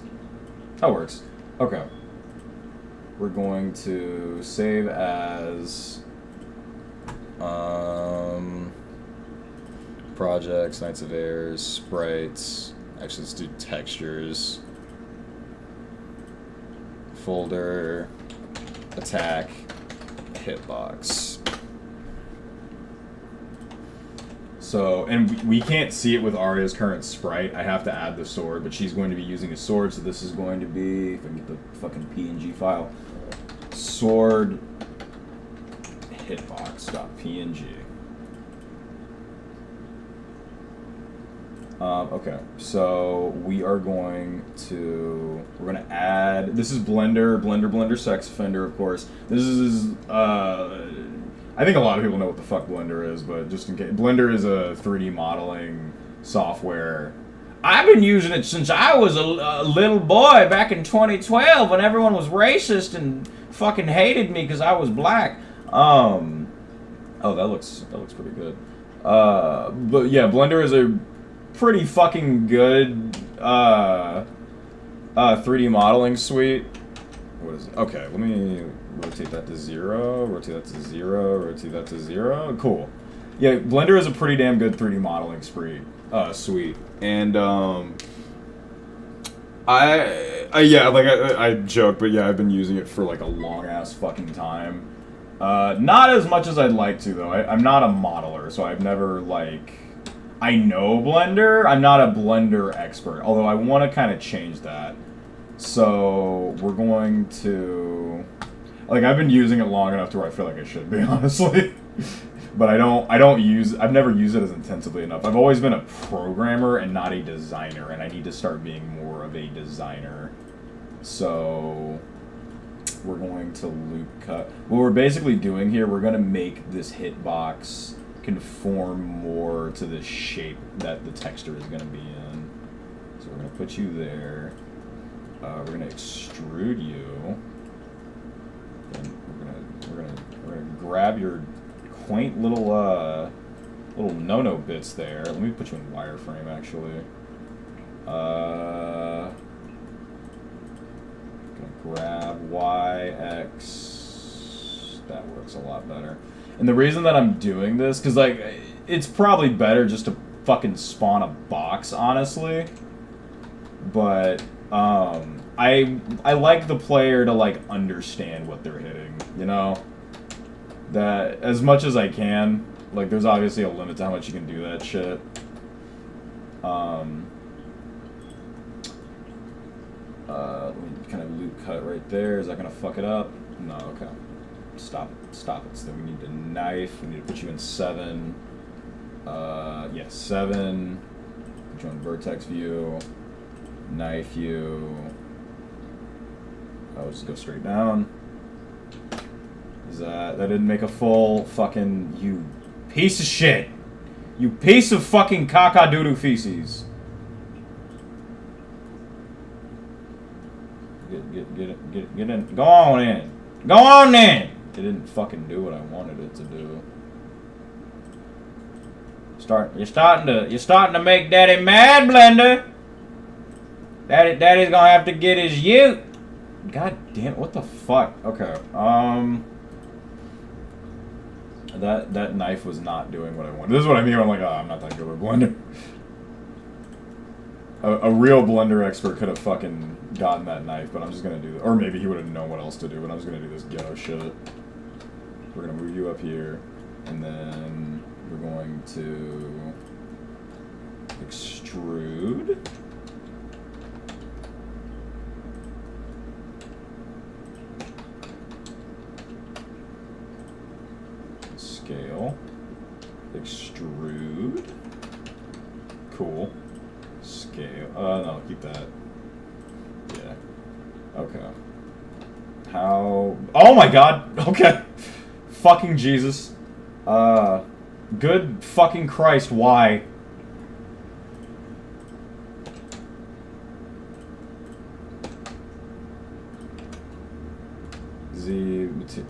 That works. Okay. We're going to save as projects, Knights of Airs, sprites. Actually, let's do textures. Folder, attack, hitbox. So, and we can't see it with Arya's current sprite. I have to add the sword, but she's going to be using a sword, so this is going to be, if I can get the fucking PNG file, sword hitbox.png. Okay, so we're going to add, this is Blender Sex Offender, of course. This is, I think a lot of people know what the fuck Blender is, but just in case, Blender is a 3D modeling software. I've been using it since I was a little boy back in 2012 when everyone was racist and fucking hated me because I was black. Oh, that looks pretty good. But yeah, Blender is a pretty fucking good 3D modeling suite. What is it? Okay, let me rotate that to 0, rotate that to 0, rotate that to 0. Cool. Yeah, Blender is a pretty damn good 3D modeling suite. And I joke, but yeah, I've been using it for like a long ass fucking time. Not as much as I'd like to though. I'm not a modeler, so I've never like. I know Blender. I'm not a Blender expert, although I want to kind of change that. So we're going to, like, I've been using it long enough to where I feel like I should be, honestly. But I've never used it as intensively enough. I've always been a programmer and not a designer, and I need to start being more of a designer. So we're going to loop cut. What we're basically doing here, we're going to make this hitbox conform more to the shape that the texture is going to be in. So we're going to put you there. We're going to extrude you. And we're gonna grab your quaint little no-no bits there. Let me put you in wireframe actually. Gonna grab Y, X. That works a lot better. And the reason that I'm doing this, because like, it's probably better just to fucking spawn a box, honestly. But I like the player to like understand what they're hitting, you know? That as much as I can. Like, there's obviously a limit to how much you can do that shit. Let me kind of loop cut right there. Is that gonna fuck it up? No, okay. Stop it. So then we need to knife. We need to put you in 7. Yeah, 7. Put you on vertex view. Knife you. I'll just go straight down. Is that didn't make a full fucking, you piece of shit. You piece of fucking caca-doodoo feces. Get in. Go on in. Go on in! It didn't fucking do what I wanted it to do. You're starting to make Daddy mad, Blender. Daddy's gonna have to get his ute. God damn it, what the fuck? Okay, that knife was not doing what I wanted. This is what I mean when I'm like, oh, I'm not that good with Blender. A real Blender expert could have fucking gotten that knife, but I'm just gonna do that. Or maybe he would have known what else to do, but I'm just gonna do this ghetto shit. We're gonna move you up here, and then we're going to extrude. Scale. Extrude. Cool. Scale. No, keep that. Yeah. Okay. How... Oh my god! Okay. Fucking Jesus. Good fucking Christ, why?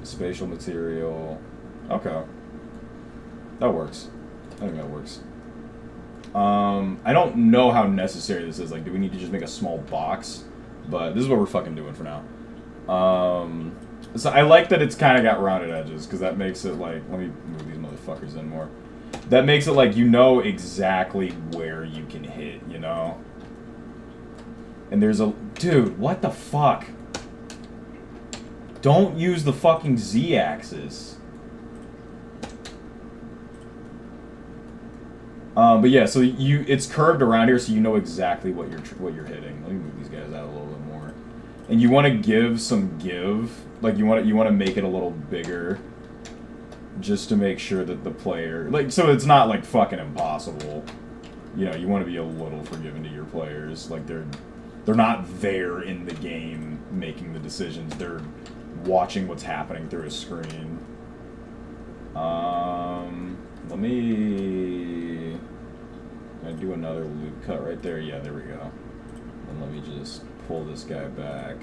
Spatial material. Okay. That works. I think that works. I don't know how necessary this is. Like, do we need to just make a small box? But this is what we're fucking doing for now. So I like that it's kind of got rounded edges, because that makes it like... Let me move these motherfuckers in more. That makes it like you know exactly where you can hit, you know? And there's a... Dude, what the fuck? Don't use the fucking Z-axis. But yeah, so it's curved around here, so you know exactly what you're hitting. Let me move these guys out a little bit more. And you want to give some give, like you want to make it a little bigger, just to make sure that the player, like, so it's not like fucking impossible. You know, you want to be a little forgiving to your players. Like they're not there in the game making the decisions. They're watching what's happening through a screen. Let me do another loop cut right there. Yeah, there we go. And let me just pull this guy back.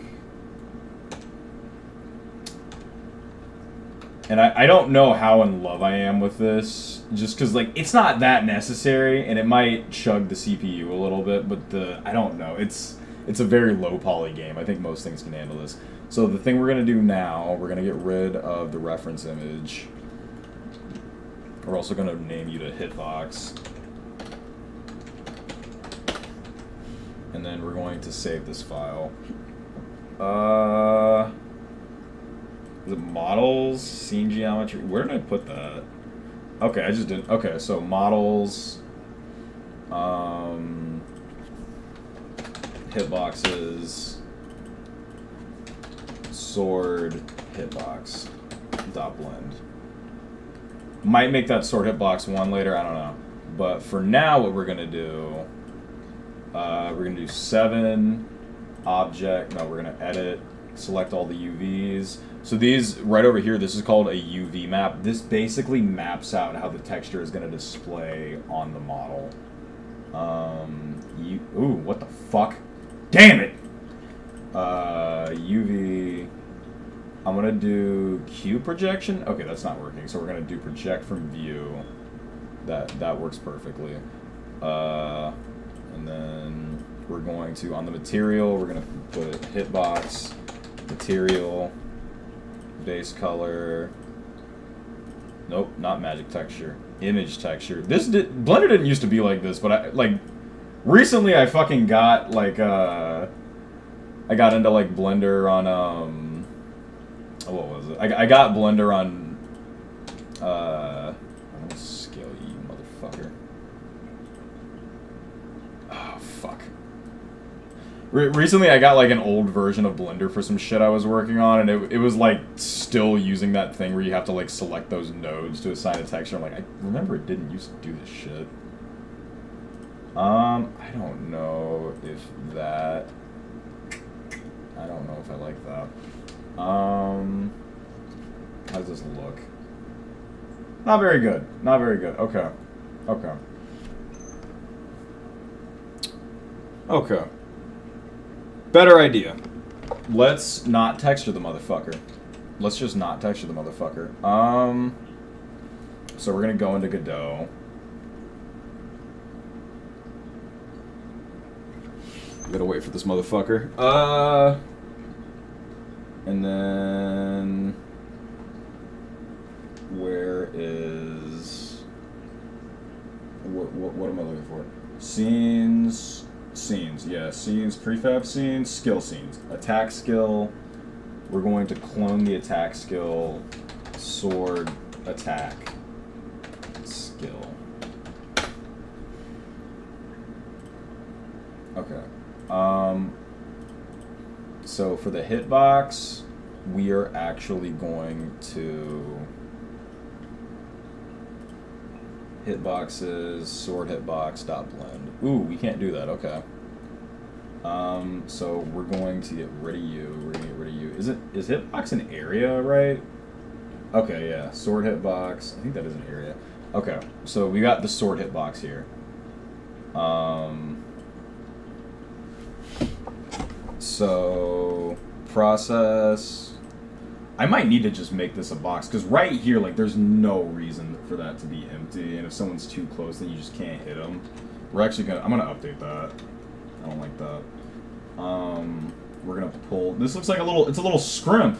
And I don't know how in love I am with this, just because, like, it's not that necessary, and it might chug the CPU a little bit, but I don't know. It's a very low poly game. I think most things can handle this. So the thing we're going to do now, we're going to get rid of the reference image. We're also going to name you to hitbox. And then we're going to save this file. Is it models, scene geometry? Where did I put that? Okay, I just didn't. Okay, so models, hitboxes, sword, hitbox, dot blend. Might make that sword hitbox 1 later, I don't know. But for now, what we're gonna do, we're gonna do 7 object. No, we're gonna edit, select all the UVs. So these right over here, this is called a UV map. This basically maps out how the texture is gonna display on the model. Ooh, what the fuck? Damn it! UV. I'm gonna do Q projection. Okay, that's not working. So we're gonna do project from view. That works perfectly. And then we're going to, on the material, we're gonna put hitbox, material, base color. Nope, not magic texture. Image texture. Blender didn't used to be like this, but recently I fucking got like I got into like Blender on what was it? I got Blender on I'm gonna scale you, motherfucker. Oh fuck. Recently I got like an old version of Blender for some shit I was working on, and it was like still using that thing where you have to like select those nodes to assign a texture. I'm like, I remember it didn't used to do this shit. I don't know if that, I don't know if I like that. How does this look? Not very good. Not very good. Okay. Okay. Okay. Better idea. Let's not texture the motherfucker. Let's just not texture the motherfucker. So we're gonna go into Godot. Gotta wait for this motherfucker. And then where is what am I looking for? Scenes, yeah, scenes, prefab scenes, skill scenes, attack skill. We're going to clone the attack skill, sword, attack, skill. Okay. So for the hitbox, we are actually going to hitboxes, sword hitbox, dot blend. Ooh, we can't do that, okay. So we're going to get rid of you, we're gonna get rid of you. Is hitbox an area, right? Okay, yeah, sword hitbox, I think that is an area. Okay, so we got the sword hitbox here. So process, I might need to just make this a box, because right here, like, there's no reason for that to be empty, and if someone's too close, then you just can't hit them. We're actually gonna, I'm gonna update that. I don't like that. We're gonna pull, this looks like it's a little scrimp.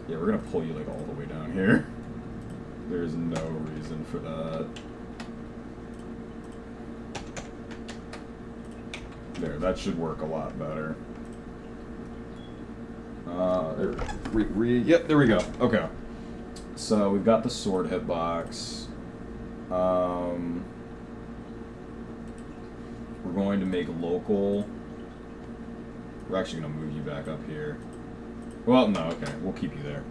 Yeah, we're gonna pull you, like, all the way down here. There's no reason for that. There, that should work a lot better. Yep, there we go. Okay. So we've got the sword hitbox. We're going to make local. We're actually going to move you back up here. Well, no, okay. We'll keep you there.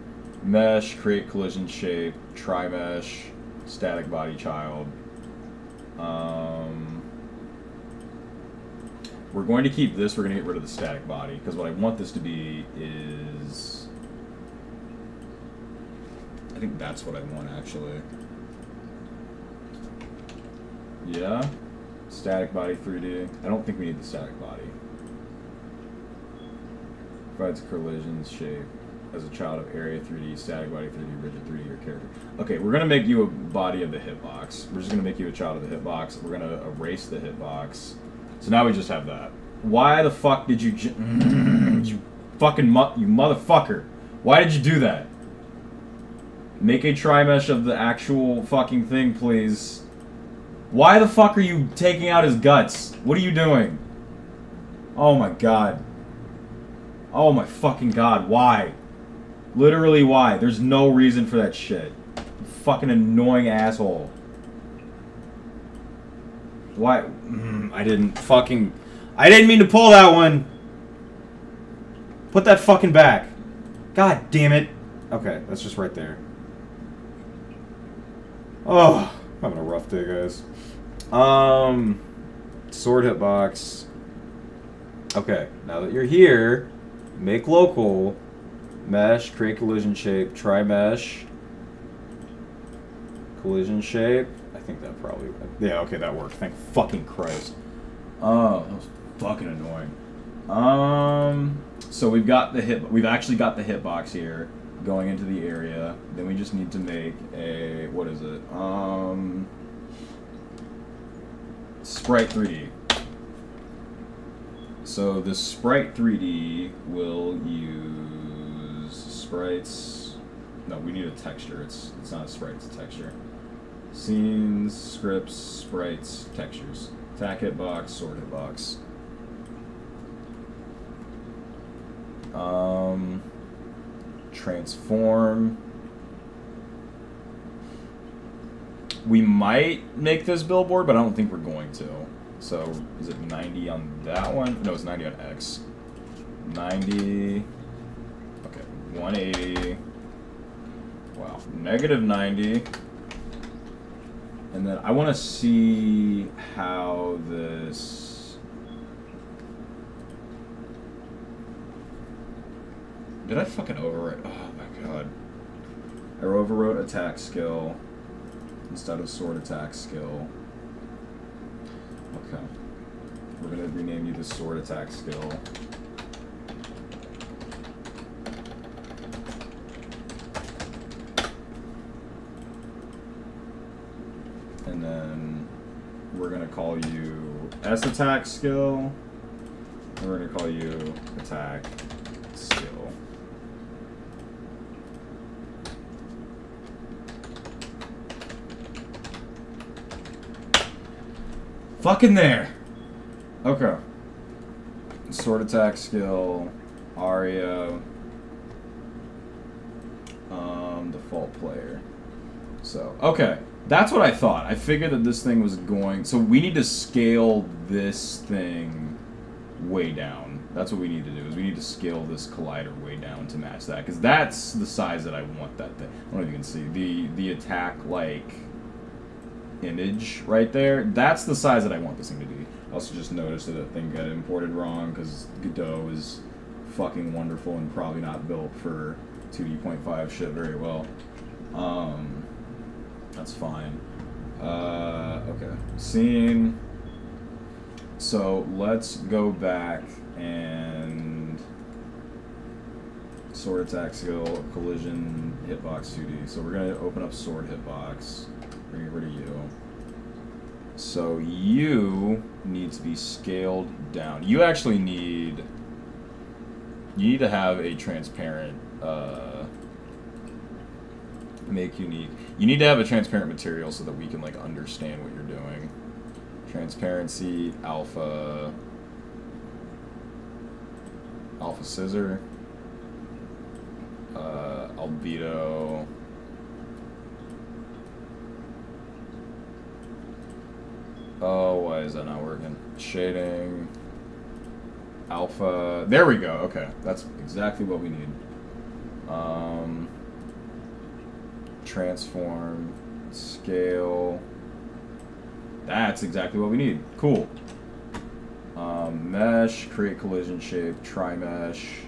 Mesh, create collision shape, tri-mesh, static body child. We're going to keep this. We're going to get rid of the static body, because what I want this to be is... I think that's what I want, actually. Yeah. Static body 3D. I don't think we need the static body. Provides collisions shape as a child of area 3D, static body 3D, rigid 3D, your character. Okay, we're going to make you a body of the hitbox. We're just going to make you a child of the hitbox. We're going to erase the hitbox. So now we just have that. Why the fuck did you you fucking you motherfucker. Why did you do that? Make a tri-mesh of the actual fucking thing, please. Why the fuck are you taking out his guts? What are you doing? Oh my god. Oh my fucking god, why? Literally why? There's no reason for that shit. You fucking annoying asshole. Why? I didn't mean to pull that one. Put that fucking back. God damn it. Okay, that's just right there. Oh, I'm having a rough day, guys. Sword hitbox. Okay, now that you're here, make local, mesh, create collision shape, try mesh, collision shape. I think that probably, yeah, okay, that worked. Thank fucking Christ. Oh, that was fucking annoying. So we've actually got the hitbox here going into the area. Then we just need to make a, what is it? Sprite 3D. So the Sprite 3D will use sprites. No, we need a texture. It's not a sprite, it's a texture. Scenes, scripts, sprites, textures. Attack hitbox, sword hitbox. Transform. We might make this billboard, but I don't think we're going to. So, is it 90 on that one? No, it's 90 on X. 90. Okay, 180. Wow, negative 90. And then I want to see how this... Did I fucking overwrite? Oh my god. I overwrote attack skill instead of sword attack skill. Okay. We're going to rename you the sword attack skill. And then we're going to call you S attack skill. And we're going to call you attack skill. Fucking there. Okay. Sword attack skill, Aria, default player. So, okay. That's what I thought. I figured that this thing was going... So we need to scale this thing way down. That's what we need to do, is we need to scale this collider way down to match that. Because that's the size that I want that thing. I don't know if you can see. The attack, like... image right there, that's the size that I want this thing to be. I also just noticed that that thing got imported wrong because Godot is fucking wonderful and probably not built for 2D.5 shit very well. That's fine. Okay. Scene. So let's go back and sword attack skill, collision, hitbox 2D. So we're gonna open up sword hitbox. We're gonna get rid of you. So you need to be scaled down. You actually need... You need to have a transparent... make unique. You need to have a transparent material so that we can, like, understand what you're doing. Transparency, alpha... Alpha scissor. Albedo. Oh, why is that not working? Shading. Alpha. There we go. Okay, that's exactly what we need. Transform. Scale. That's exactly what we need. Cool. Mesh. Create collision shape. Tri-mesh.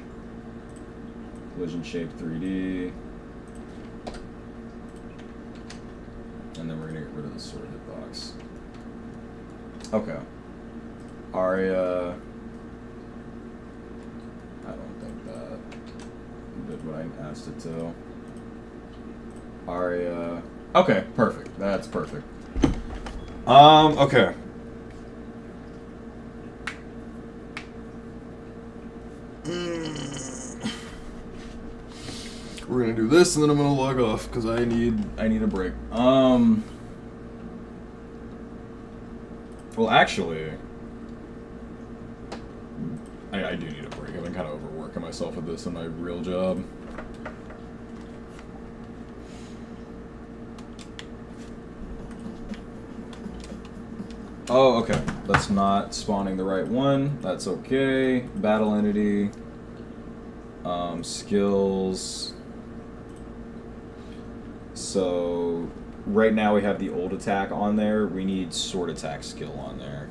Collision shape 3D. And then we're going to get rid of the sword hitbox. Okay. Aria. I don't think that did what I asked it to. Aria. Okay, perfect. That's perfect. Okay. We're gonna do this, and then I'm gonna log off because I need a break. Well, actually, I do need a break. I've been kind of overworking myself with this in my real job. Oh, okay. That's not spawning the right one. That's okay. Battle entity. Skills. So, right now we have the old attack on there. We need sword attack skill on there.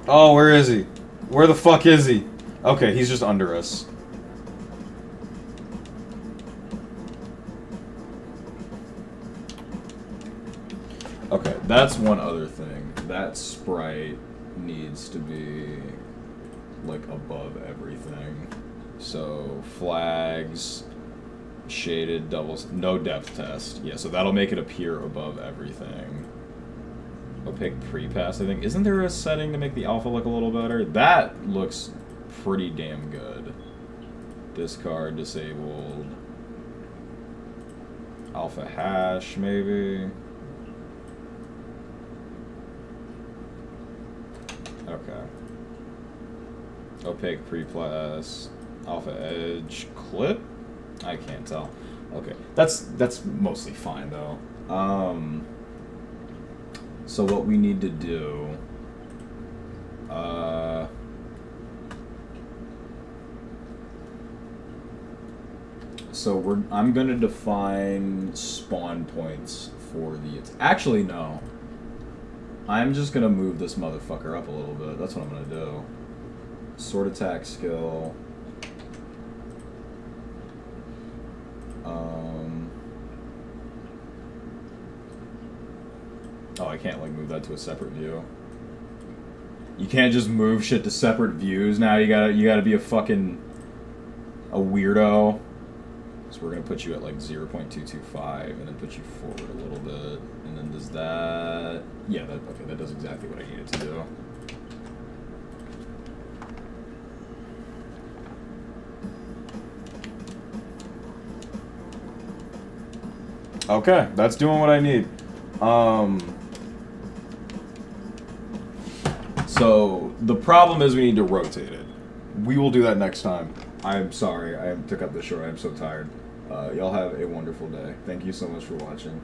Oh, where is he? Where the fuck is he? Okay, he's just under us. Okay, that's one other thing. That sprite needs to be, like, above everything. So, flags, shaded, doubles, no depth test. Yeah, so that'll make it appear above everything. Opaque pre-pass, I think. Isn't there a setting to make the alpha look a little better? That looks pretty damn good. Discard, disabled. Alpha hash, maybe. Okay. Opaque pre-pass. Alpha edge. Clip? I can't tell. Okay. That's mostly fine, though. So what we need to do, so I'm gonna define spawn points for the. Actually, no. I'm just gonna move this motherfucker up a little bit. That's what I'm gonna do. Sword attack skill. Oh, I can't like move that to a separate view. You can't just move shit to separate views now. You gotta be a fucking weirdo. So we're gonna put you at like 0.225 and then put you forward a little bit. And then does that? Yeah, okay, that does exactly what I needed to do. Okay, that's doing what I need. So the problem is we need to rotate it. We will do that next time. I'm sorry, I took up the short. I'm so tired. Y'all have a wonderful day. Thank you so much for watching.